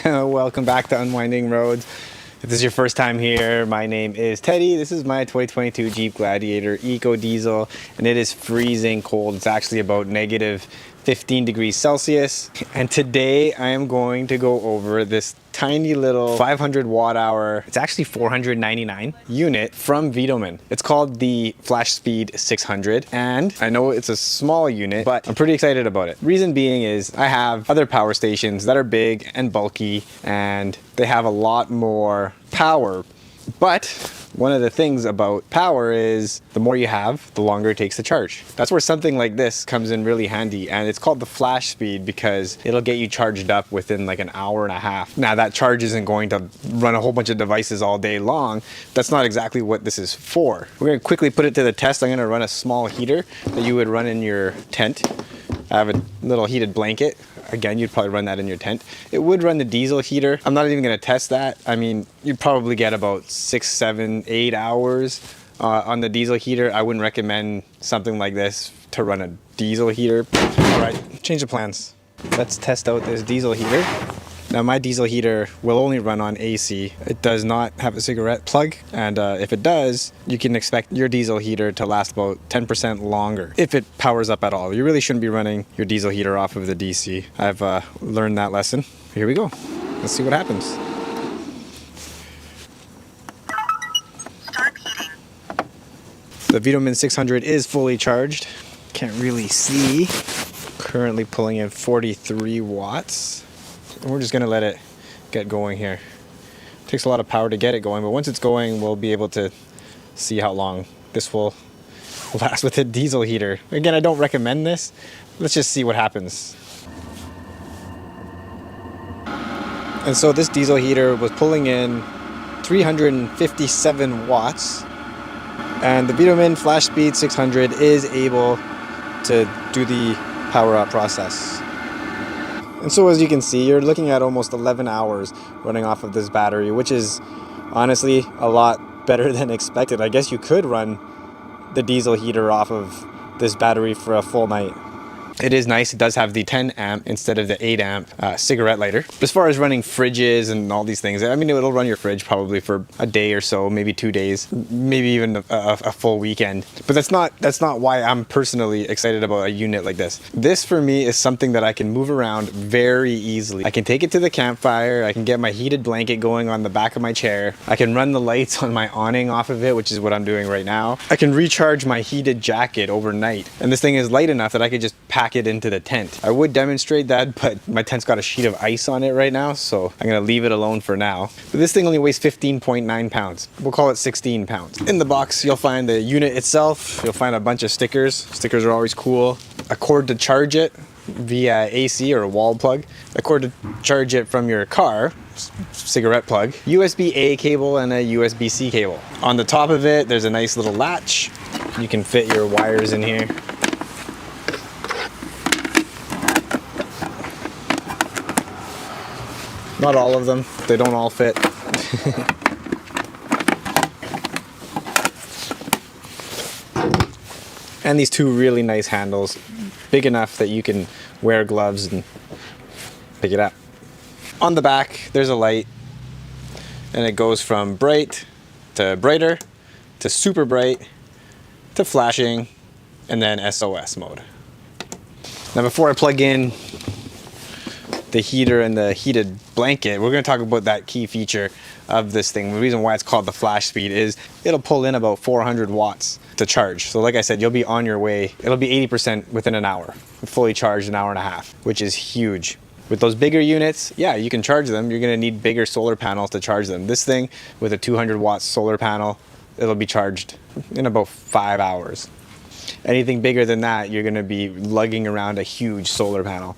Welcome back to Unwinding Roads. If this is your first time here, my name is Teddy. This is my 2022 Jeep Gladiator Eco Diesel, and it is freezing cold. It's actually about negative 15 degrees Celsius. And today I am going to go over this tiny little 500 watt hour, it's actually 499 unit from VTOMAN. It's called the FlashSpeed 600, and I know it's a small unit, but I'm pretty excited about it. Reason being is I have other power stations that are big and bulky, and they have a lot more power. But one of the things about power is the more you have, the longer it takes to charge. That's where something like this comes in really handy, and it's called the FlashSpeed because it'll get you charged up within like an hour and a half. Now that charge isn't going to run a whole bunch of devices all day long. That's not exactly what this is for. We're gonna quickly put it to the test. I'm gonna run a small heater that you would run in your tent. I have a little heated blanket. Again, you'd probably run that in your tent. It would run the diesel heater. I'm not even gonna test that. I mean, you'd probably get about 6, 7, 8 hours on the diesel heater. I wouldn't recommend something like this to run a diesel heater. All right, change of plans. Let's test out this diesel heater. Now my diesel heater will only run on AC. It does not have a cigarette plug, and if it does, you can expect your diesel heater to last about 10% longer if it powers up at all. You really shouldn't be running your diesel heater off of the DC. I've learned that lesson. Here we go. Let's see what happens. Start heating. The VTOMAN 600 is fully charged. Can't really see. Currently pulling in 43 watts. We're just gonna let it get going here. It takes a lot of power to get it going, but once it's going, we'll be able to see how long this will last with a diesel heater. Again, I don't recommend this. Let's just see what happens. And so this diesel heater was pulling in 357 watts, and the VTOMAN FlashSpeed 600 is able to do the power up process. And so as you can see, you're looking at almost 11 hours running off of this battery, which is honestly a lot better than expected. I guess you could run the diesel heater off of this battery for a full night. It is nice. It does have the 10 amp instead of the 8 amp cigarette lighter. As far as running fridges and all these things, I mean, it'll run your fridge probably for a day or so, maybe 2 days, maybe even a full weekend. But that's not why I'm personally excited about a unit like this. This for me is something that I can move around very easily. I can take it to the campfire. I can get my heated blanket going on the back of my chair. I can run the lights on my awning off of it, which is what I'm doing right now. I can recharge my heated jacket overnight. And this thing is light enough that I could just pack it into the tent. I would demonstrate that, but my tent's got a sheet of ice on it right now, so I'm gonna leave it alone for now. But this thing only weighs 15.9 pounds. We'll call it 16 pounds. In the box, you'll find the unit itself. You'll find a bunch of stickers. Stickers are always cool. A cord to charge it via AC or a wall plug. A cord to charge it from your car, cigarette plug. USB-A cable and a USB-C cable. On the top of it, there's a nice little latch. You can fit your wires in here. Not all of them, they don't all fit. And these two really nice handles, big enough that you can wear gloves and pick it up. On the back, there's a light, and it goes from bright to brighter to super bright to flashing, and then SOS mode. Now before I plug in the heater and the heated blanket, we're going to talk about that key feature of this thing. The reason why it's called the FlashSpeed is it'll pull in about 400 watts to charge. So like I said, you'll be on your way. It'll be 80% within an hour, fully charged an hour and a half, which is huge. With those bigger units, yeah, you can charge them. You're going to need bigger solar panels to charge them. This thing with a 200 watt solar panel, it'll be charged in about 5 hours. Anything bigger than that, you're going to be lugging around a huge solar panel.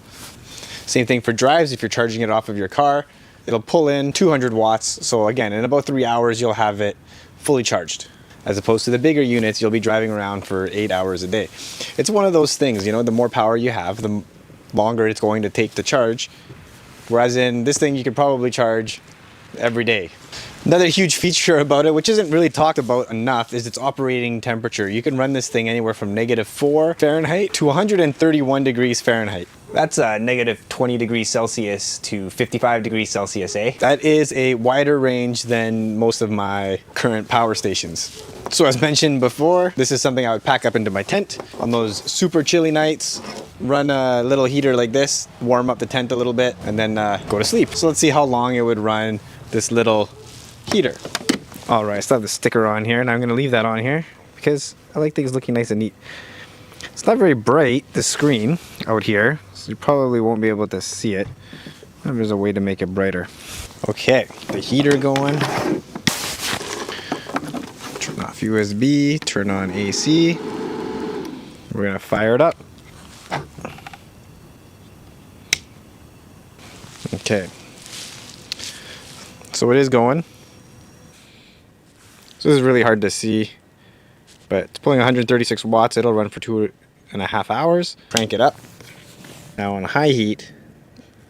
Same thing for drives. If you're charging it off of your car, it'll pull in 200 watts. So again, in about 3 hours, you'll have it fully charged. As opposed to the bigger units, you'll be driving around for 8 hours a day. It's one of those things, you know, the more power you have, the longer it's going to take to charge. Whereas in this thing, you could probably charge every day. Another huge feature about it, which isn't really talked about enough, is its operating temperature. You can run this thing anywhere from -4 Fahrenheit to 131 degrees Fahrenheit. That's negative 20 degrees Celsius to 55 degrees Celsius, eh? That is a wider range than most of my current power stations. So as mentioned before, this is something I would pack up into my tent on those super chilly nights, run a little heater like this, warm up the tent a little bit, and then go to sleep. So let's see how long it would run this little heater. All right, I still have the sticker on here, and I'm gonna leave that on here because I like things looking nice and neat. It's not very bright, the screen out here, so you probably won't be able to see it. Maybe there's a way to make it brighter. Okay, the heater going. Turn off USB, turn on AC. We're gonna fire it up. Okay. So it is going. So this is really hard to see, but it's pulling 136 watts. It'll run for 2.5 hours. Crank it up. Now on high heat,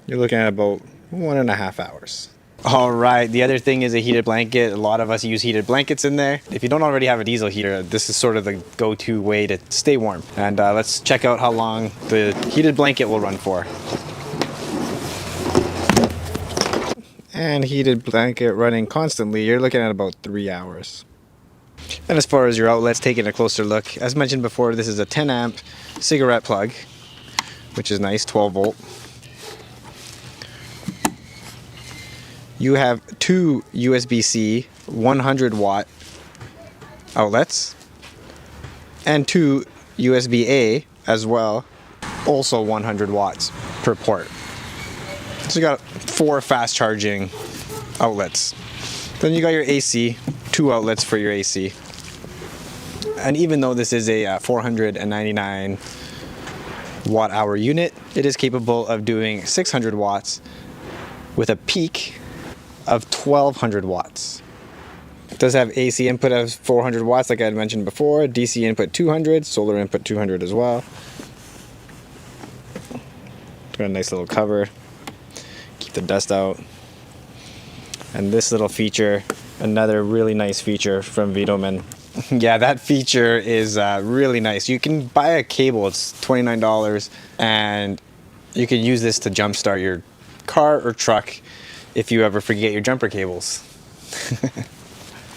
you're looking at about 1.5 hours. All right, the other thing is a heated blanket. A lot of us use heated blankets in there. If you don't already have a diesel heater, this is sort of the go-to way to stay warm. And let's check out how long the heated blanket will run for. And heated blanket running constantly, you're looking at about 3 hours. And as far as your outlets, taking a closer look, as mentioned before, this is a 10 amp cigarette plug, which is nice, 12 volt. You have two USB-C 100 watt outlets and two USB-A as well, also 100 watts per port. So you got 4 fast charging outlets. Then you got your AC, 2 outlets for your AC. And even though this is a 499 watt hour unit, it is capable of doing 600 watts with a peak of 1200 watts. It does have AC input of 400 watts like I had mentioned before, DC input 200, solar input 200 as well. Got a nice little cover, keep the dust out. And this little feature, another really nice feature from VTOMAN. Yeah, that feature is really nice. You can buy a cable, it's $29, and you can use this to jumpstart your car or truck if you ever forget your jumper cables.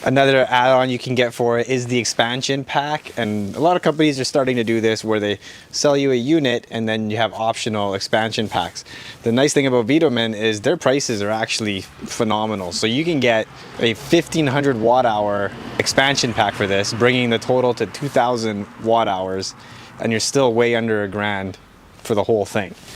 Another add-on you can get for it is the expansion pack, and a lot of companies are starting to do this where they sell you a unit and then you have optional expansion packs. The nice thing about VTOMAN is their prices are actually phenomenal. So you can get a 1500 watt hour expansion pack for this, bringing the total to 2000 watt hours, and you're still way under $1,000 for the whole thing.